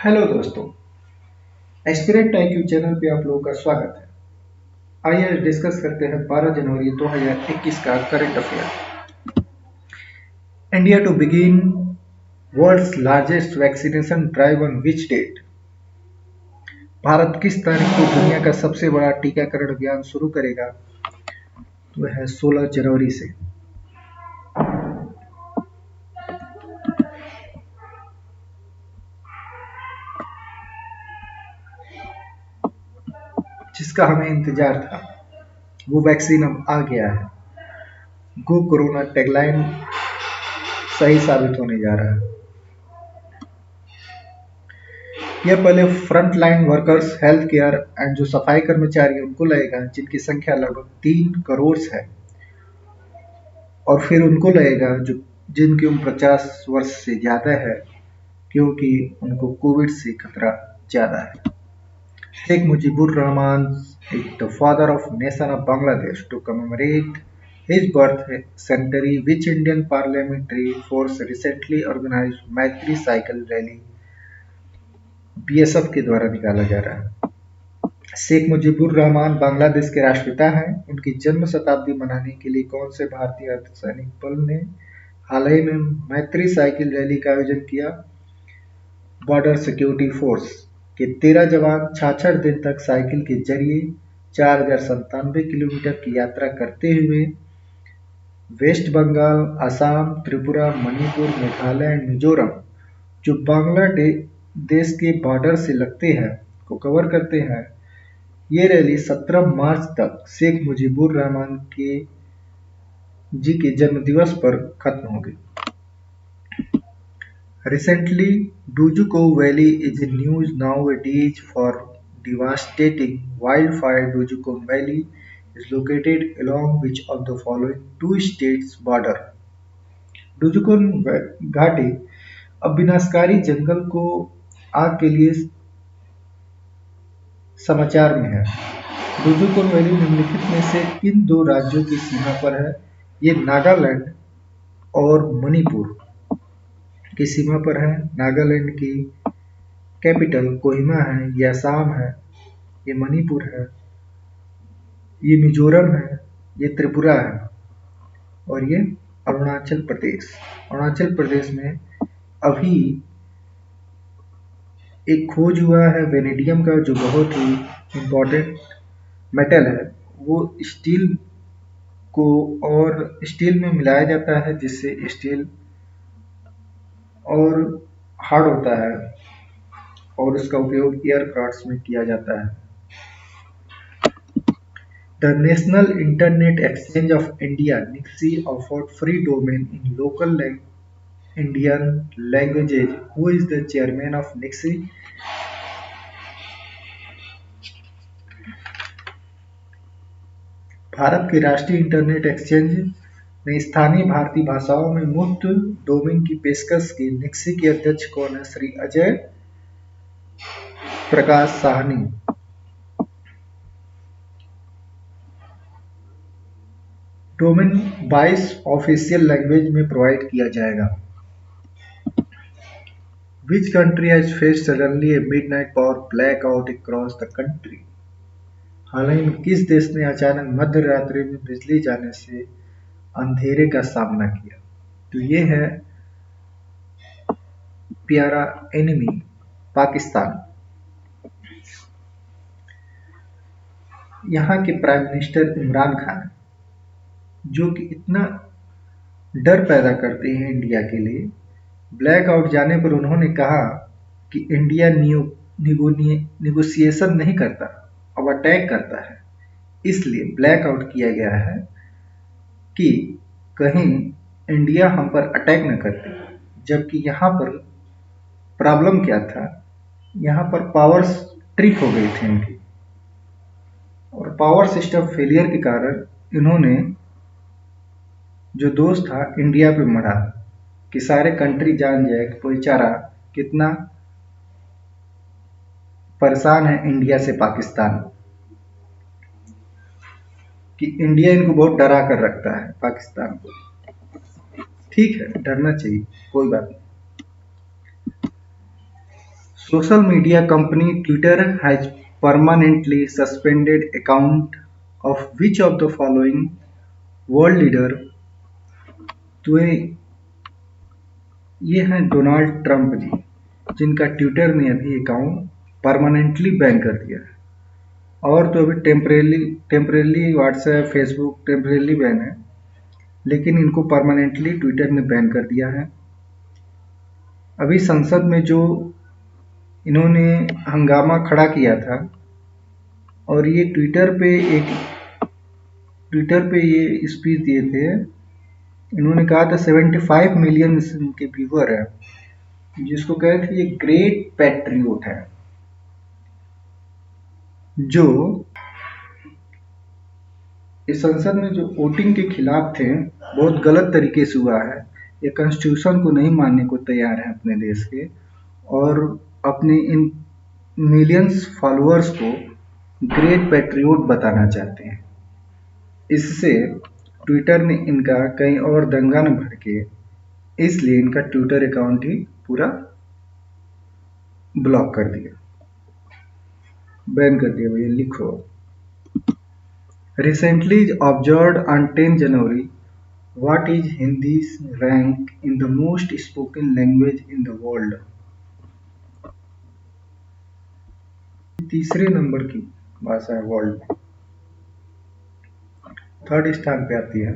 Hello दोस्तों, aspirant IQ channel पे आप लोगों का स्वागत है। आइए आज डिस्कस करते हैं 12 जनवरी 2021 का current affair. India to begin world's largest vaccination drive on which date? Bharat किस तारीख को दुनिया का सबसे बड़ा टीकाकरण अभियान शुरू करेगा? तो है 16 जनवरी से, जिसका हमें इंतजार था। वो वैक्सीन अब आ गया है। गो कोरोना टैगलाइन सही साबित होने जा रहा है। यह पहले front line workers, health care and जो सफाई कर्मचारी हैं उनको लगेगा, जिनकी संख्या लगभग 3 करोड़ है। और फिर उनको लगेगा जो जिनकी उम्र 50 वर्ष से ज़्यादा है, क्योंकि उनको कोविड से खतरा ज़्यादा है। Sheikh Mujibur Rahman is the father of nation of Bangladesh. To commemorate his birth century, which Indian parliamentary force recently organized मैत्री साइकिल रैली BSF के द्वारा निकाला जा रहा है। शेख मुजीबुर रहमान बांग्लादेश के राष्ट्रपिता हैं। उनकी जन्म शताब्दी मनाने के लिए कौन से भारतीय अर्धसैनिक बल ने हाल ही में मैत्री साइकिल रैली का आयोजन किया? बॉर्डर सिक्योरिटी फोर्स के 13 जवान 66 दिन तक साइकिल के जरिए 4097 किलोमीटर की यात्रा करते हुए वेस्ट बंगाल, असम, त्रिपुरा, मणिपुर, मेघालय एंड मिजोरम जो बांग्लादेश के बॉर्डर से लगते हैं को कवर करते हैं। ये रैली 17 मार्च तक शेख मुजीबुर रहमान जी के जन्मदिवस पर खत्म होगी। Recently, Dujuco Valley is in news nowadays for devastating wildfire. Dujuco Valley is located along which of the following two states border? डुजुकोन घाटी अब विनाशकारी जंगल को आग के लिए समाचार में है। डुजुकोन वैली निम्नलिखित में से किन दो राज्यों की सीमा पर है? ये नागालैंड और मणिपुर की सीमा पर है। नागालैंड की कैपिटल कोहिमा है, ये असम है, ये मणिपुर है, ये मिजोरम है, ये त्रिपुरा है और ये अरुणाचल प्रदेश। अरुणाचल प्रदेश में अभी एक खोज हुआ है वेनेडियम का, जो बहुत ही इम्पोर्टेंट मेटल है। वो स्टील को और स्टील में मिलाया जाता है, जिससे स्टील और हार्ड होता है और इसका उपयोग एयरक्राफ्ट्स में किया जाता है। The National Internet Exchange of India (NIXI) offered free domain in local Indian languages. Who is the chairman of NIXI? Bharat के राष्ट्रीय इंटरनेट एक्सचेंज ने स्थानीय भारतीय भाषाओं में मुफ्त डोमेन की पेशकश की। निक्सी के अध्यक्ष कौन है? Shri Ajay Prakash Sahni. Domain 22 official language में प्रोवाइड किया जाएगा। Which country has faced suddenly a midnight power blackout across the country? हाल ही में किस देश ने अचानक मध्य रात्रि में बिजली जाने से अंधेरे का सामना किया? तो ये है प्यारा एनिमी पाकिस्तान। यहाँ के प्राइम मिनिस्टर इमरान खान, जो कि इतना डर पैदा करते हैं इंडिया के लिए, ब्लैकआउट जाने पर उन्होंने कहा कि इंडिया निगोशिएशन नहीं करता, अब अटैक करता है। इसलिए ब्लैकआउट किया गया है कि कहीं इंडिया हम पर अटैक न करते। जबकि यहाँ पर प्रॉब्लम क्या था? यहाँ पर पावर ट्रिप हो गई थी इनकी, और पावर सिस्टम फेलियर के कारण इन्होंने जो दोस्त था इंडिया पे मरा कि सारे कंट्री जान जाए कि बेचारा कितना परेशान है इंडिया से पाकिस्तान, कि इंडिया इनको बहुत डरा कर रखता है पाकिस्तान को। ठीक है, डरना चाहिए, कोई बात नहीं। Social media company Twitter has permanently suspended account of which of the following world leader? तो ये हैं डोनाल्ड ट्रंप जी, जिनका ट्विटर ने अभी अकाउंट परमानेंटली बैन कर दिया है। और तो अभी temporarily WhatsApp Facebook temporarily ban है, लेकिन इनको परमानेंटली ट्विटर ने बैन कर दिया है। अभी संसद में जो इन्होंने हंगामा खड़ा किया था, और ये ट्विटर पे ये स्पीच दिए थे। इन्होंने कहा था 75 मिलियन इनके व्यूअर है, जिसको कहे थे ये ग्रेट पैट्रियोट है, जो इस संसद में जो वोटिंग के खिलाफ थे, बहुत गलत तरीके से हुआ है। ये कॉन्स्टिट्यूशन को नहीं मानने को तैयार है अपने देश के, और अपने इन मिलियंस फॉलोअर्स को ग्रेट पैट्रियोट बताना चाहते हैं। इससे ट्विटर ने इनका कहीं और दंगा न भड़के, इसलिए इनका ट्विटर अकाउंट ही पूरा ब्लॉक कर दिया, बैन कर दिया। भैया लिखो, recently observed on 10 January, what is Hindi's rank in the most spoken language in the world? तीसरे नंबर की भाषा है वर्ल्ड में, थर्ड स्थान पे आती है।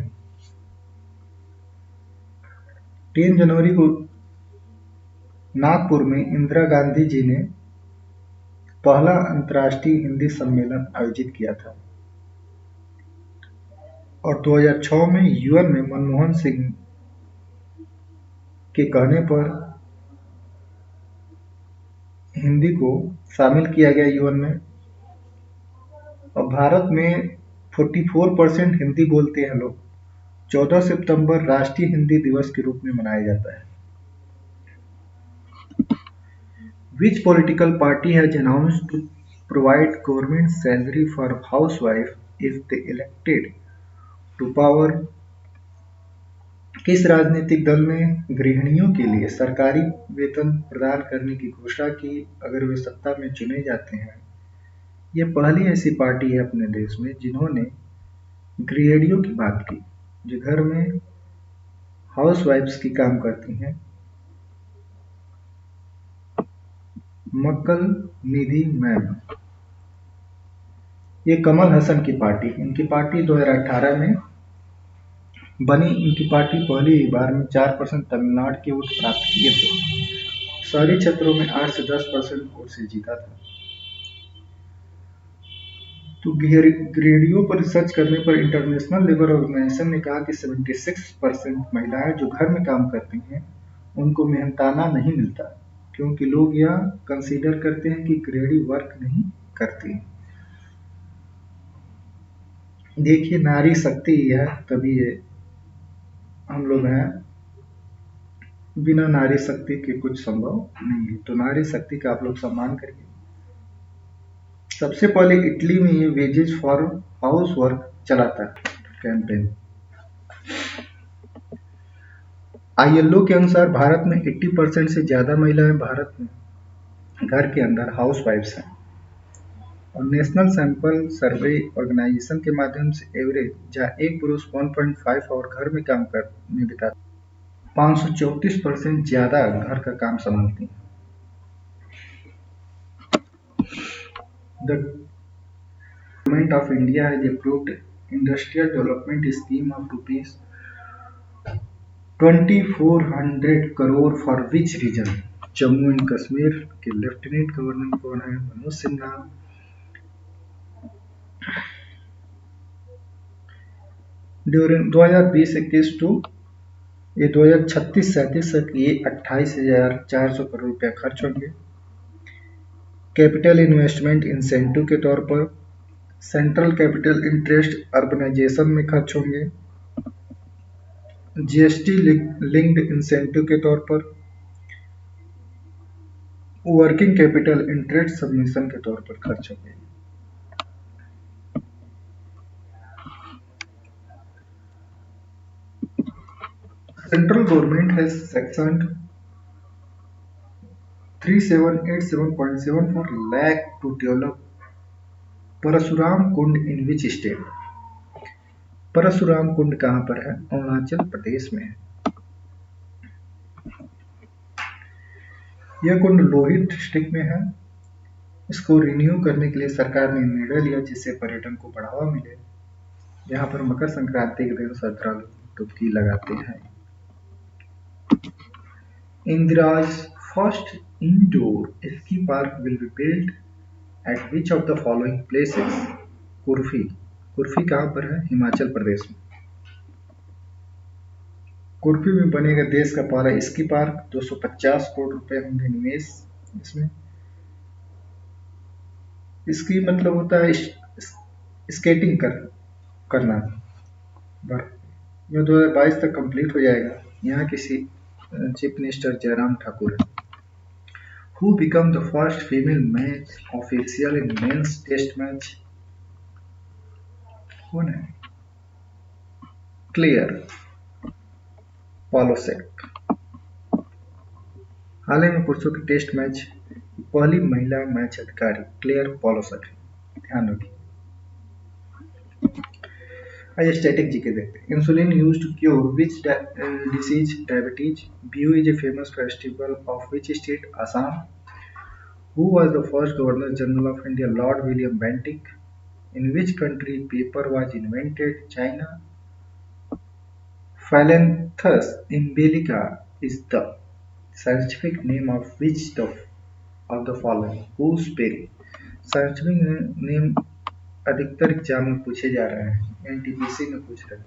10 जनवरी को नागपुर में इंदिरा गांधी जी ने पहला अंतर्राष्ट्रीय हिंदी सम्मेलन आयोजित किया था, और 2006 में यूएन में मनमोहन सिंह के कहने पर हिंदी को शामिल किया गया यूएन में। और भारत में 44% हिंदी बोलते हैं लोग। 14 सितंबर राष्ट्रीय हिंदी दिवस के रूप में मनाया जाता है। Which political party has announced to provide government salary for housewife if they elected to power? किस राजनीतिक दल ने गृहिणियों के लिए सरकारी वेतन प्रदान करने की घोषणा की अगर वे सत्ता में चुने जाते हैं? यह पहली ऐसी पार्टी है अपने देश में जिन्होंने गृहिणियों की बात की, जो घर में हाउसवाइफ्स की काम करती हैं। मक्कल निधि मैम, ये कमल हसन की पार्टी, इनकी पार्टी 2018 में बनी। इनकी पार्टी पहली बार में 4% तमिलनाडु के वोट प्राप्त किए थे। शहरी क्षेत्रों में 8 से 10% वोट से जीता था। तो गृहिणियों पर रिसर्च करने पर इंटरनेशनल लेबर ऑर्गेनाइजेशन ने कहा कि 76% महिलाएं जो घर में काम करती हैं, उनको मेहनताना नहीं मिलता, क्योंकि लोग यह कंसीडर करते हैं कि गृहिणी वर्क नहीं करती। देखिए, नारी शक्ति है, तभी ये हम लोग हैं। बिना नारी शक्ति के कुछ संभव नहीं है, तो नारी शक्ति का आप लोग सम्मान करिए। सबसे पहले इटली में ये वेजेज फॉर हाउस वर्क चला था कैंपेन। आईएलओ के अनुसार भारत में 80% से ज्यादा महिलाएं भारत में घर के अंदर हाउस वाइफ्स हैं, और नेशनल सैंपल सर्वे ऑर्गेनाइजेशन के माध्यम से एवरेज जहां एक पुरुष 1.5 आवर घर में काम करने बिताता, 534% ज्यादा घर का काम संभालती हैं। The Government of India has approved Industrial Development Scheme of rupees 2400 crore for which region? Jammu and Kashmir के लेफ्टिनेंट गवर्नर कौन है? मनोज सिन्हा। ड्यूरिंग 2020-21 टू ये 2036-37 तक ये 28,400 करोड़ रुपया खर्च होंगे। कैपिटल इन्वेस्टमेंट इंसेंटिव के तौर पर, सेंट्रल कैपिटल इंटरेस्ट अर्बनाइजेशन में खर्च होंगे, जीएसटी लिंक्ड इंसेंटिव के तौर पर, वर्किंग कैपिटल इंटरेस्ट सबमिशन के तौर पर खर्च होंगे। Central government has sanctioned 3787.74 lakh to develop Parashuram Kund in which state? Parashuram Kund कहां पर है? अरुणाचल प्रदेश में है। यह कुंड लोहित डिस्ट्रिक्ट में है। इसको रिन्यू करने के लिए सरकार ने निर्णय लिया जिससे पर्यटन को बढ़ावा मिले। यहाँ पर मकर संक्रांति के दिन श्रद्धालु डुबकी लगाते हैं। Indira's first indoor ski park will be built at which of the following places? Kurfi. Kurfi कहाँ पर है? हिमाचल प्रदेश में। कुर्फी में बनेगा देश का पहला स्की पार्क। 250 करोड़ रुपए होंगे निवेश इसमें। स्की मतलब होता है स्केटिंग करना। यह 2022 तक कंप्लीट हो जाएगा। यहाँ किसी चीफ मिनिस्टर जयराम ठाकुर है। Who became the first female match official in men's test match? कौन है? क्लेयर पॉलोसेक। हाल ही में पुरुषों के टेस्ट मैच पहली महिला मैच अधिकारी क्लेयर पॉलोसेक है। ध्यान रखिए। आइए स्टैटिक जीके देखते हैं। Insulin used to cure which disease? Diabetes. Bihu is a famous festival of which state? Assam. Who was the first Governor General of India? Lord William Bentinck. In which country paper was invented? China. Phyllanthus umbilica is the scientific name of which of the following? Gooseberry. Scientific name अधिकतर exam में पूछे जा रहे हैं। NTPC में पूछ रहे हैं।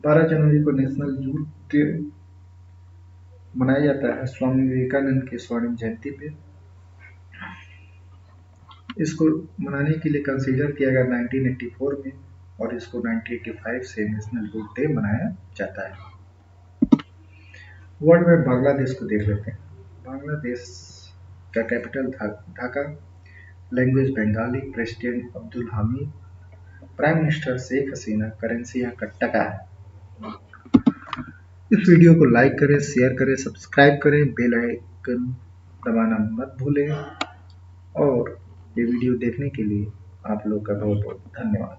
12 जनवरी को नेशनल यूथ डे मनाया जाता है स्वामी विवेकानंद की स्वर्ण जयंती पे। इसको मनाने के लिए कंसीडर किया गया 1984 में और इसको 1985 से नेशनल यूथ डे मनाया जाता है। वर्ल्ड में बांग्लादेश को देख लेते हैं। बांग्लादेश का capital Dhaka, language Bengali, president Abdul Hamid, prime minister Sheikh Hasina, currency यहाँ का टका है। इस वीडियो को लाइक करें, शेयर करें, सब्सक्राइब करें, बेल आइकन दबाना मत भूलें और ये वीडियो देखने के लिए आप लोग का बहुत बहुत धन्यवाद।